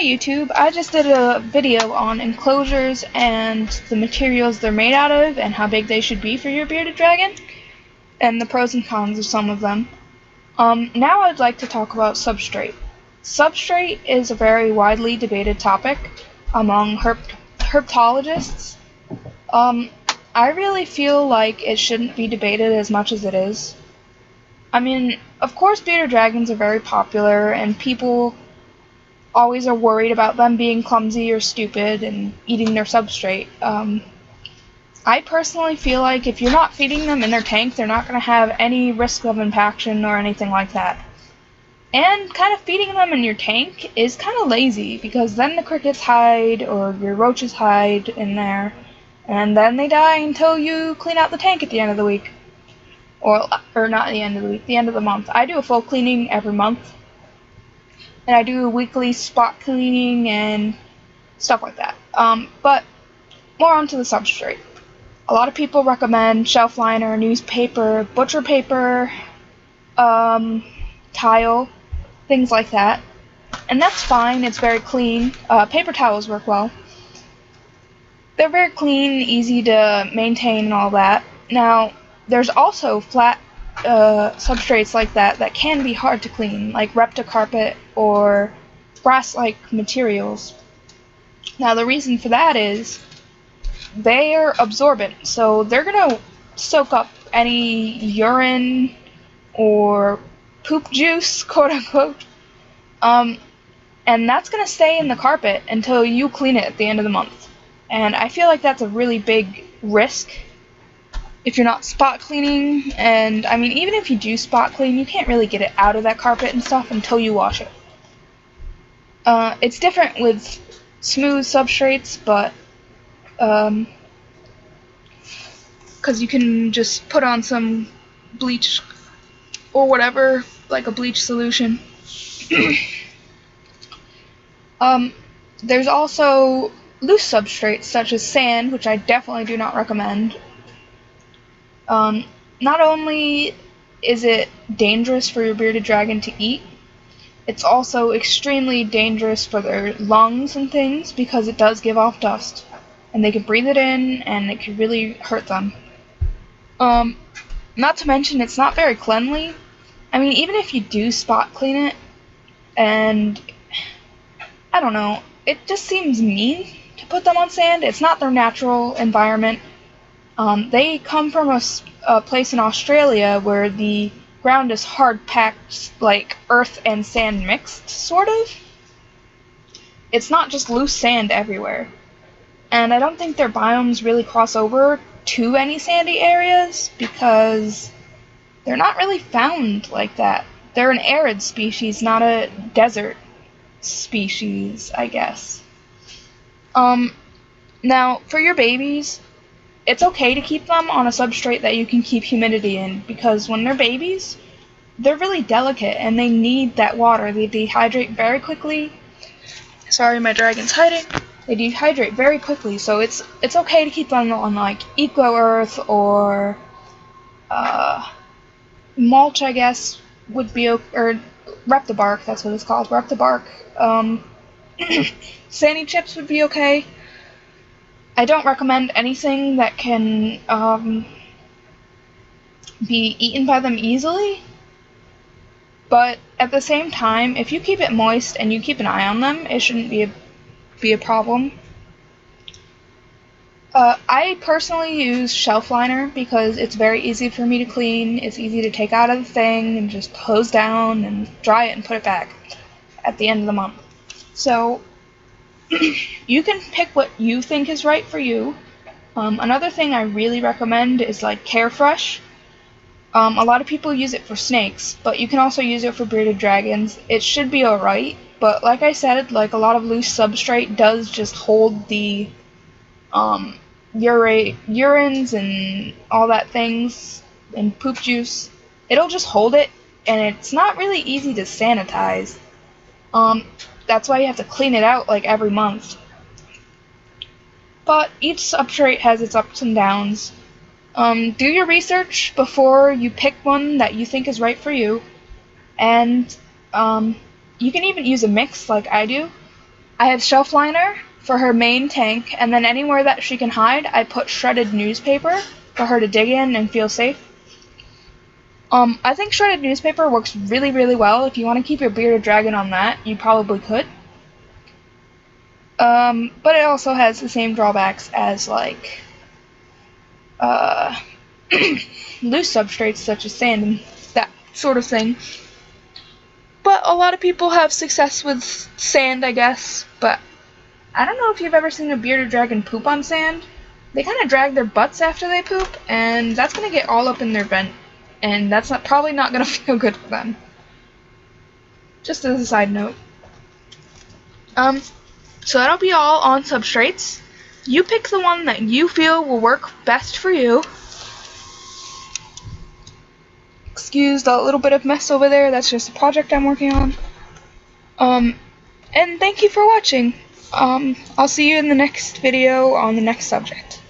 Hi YouTube, I just did a video on enclosures and the materials they're made out of and how big they should be for your bearded dragon, and the pros and cons of some of them. Now I'd like to talk about substrate. Substrate is a very widely debated topic among herpetologists. I really feel like it shouldn't be debated as much as it is. I mean, of course bearded dragons are very popular and people always are worried about them being clumsy or stupid and eating their substrate. I personally feel like if you're not feeding them in their tank, they're not going to have any risk of impaction or anything like that. And kind of feeding them in your tank is kind of lazy, because then the crickets hide or your roaches hide in there, and then they die until you clean out the tank at the end of the week. Or not the end of the week, the end of the month. I do a full cleaning every month. And I do weekly spot cleaning and stuff like that. But more onto the substrate. A lot of people recommend shelf liner, newspaper, butcher paper, tile, things like that. And that's fine, it's very clean. Paper towels work well. They're very clean, easy to maintain and all that. Now, there's also flat substrates like that can be hard to clean, like Repta-Carpet or brass-like materials. Now the reason for that is they are absorbent, so they're gonna soak up any urine or poop juice, quote unquote, and that's gonna stay in the carpet until you clean it at the end of the month. And I feel like that's a really big risk if you're not spot cleaning, and I mean, even if you do spot clean, you can't really get it out of that carpet and stuff until you wash it. It's different with smooth substrates, but because you can just put on some bleach or whatever, like a bleach solution. There's also loose substrates such as sand, which I definitely do not recommend. Not only is it dangerous for your bearded dragon to eat, it's also extremely dangerous for their lungs and things, because it does give off dust, and they could breathe it in, and it could really hurt them. Not to mention, it's not very cleanly. I mean, even if you do spot clean it, and I don't know, it just seems mean to put them on sand. It's not their natural environment. They come from a place in Australia where the ground is hard-packed, like earth and sand mixed, sort of. It's not just loose sand everywhere. And I don't think their biomes really cross over to any sandy areas, because they're not really found like that. They're an arid species, not a desert species, I guess. Now, for your babies, it's okay to keep them on a substrate that you can keep humidity in, because when they're babies, they're really delicate and they need that water. They dehydrate very quickly. Sorry, my dragon's hiding. They dehydrate very quickly, so it's okay to keep them on like Eco Earth or mulch, I guess, would be, or Repta-Bark, that's what it's called, Repta-Bark. Sandy chips would be okay. I don't recommend anything that can be eaten by them easily, but at the same time, if you keep it moist and you keep an eye on them, it shouldn't be a problem. I personally use shelf liner because it's very easy for me to clean. It's easy to take out of the thing and just hose down and dry it and put it back at the end of the month. So you can pick what you think is right for you. Another thing I really recommend is like Carefresh. A lot of people use it for snakes, but you can also use it for bearded dragons. It should be alright, but like I said, like a lot of loose substrate does just hold the urines and all that things, and poop juice. It'll just hold it, and it's not really easy to sanitize. That's why you have to clean it out like every month. But each substrate has its ups and downs. Do your research before you pick one that you think is right for you, and you can even use a mix like I do. I have shelf liner for her main tank, and then anywhere that she can hide, I put shredded newspaper for her to dig in and feel safe. I think shredded newspaper works really, really well. If you want to keep your bearded dragon on that, you probably could. But it also has the same drawbacks as, like, loose substrates such as sand and that sort of thing. But a lot of people have success with sand, I guess. But I don't know if you've ever seen a bearded dragon poop on sand. They kind of drag their butts after they poop, and that's going to get all up in their vent. And that's probably not going to feel good for them. Just as a side note. So that'll be all on substrates. You pick the one that you feel will work best for you. Excuse the little bit of mess over there, that's just a project I'm working on. And thank you for watching. I'll see you in the next video on the next subject.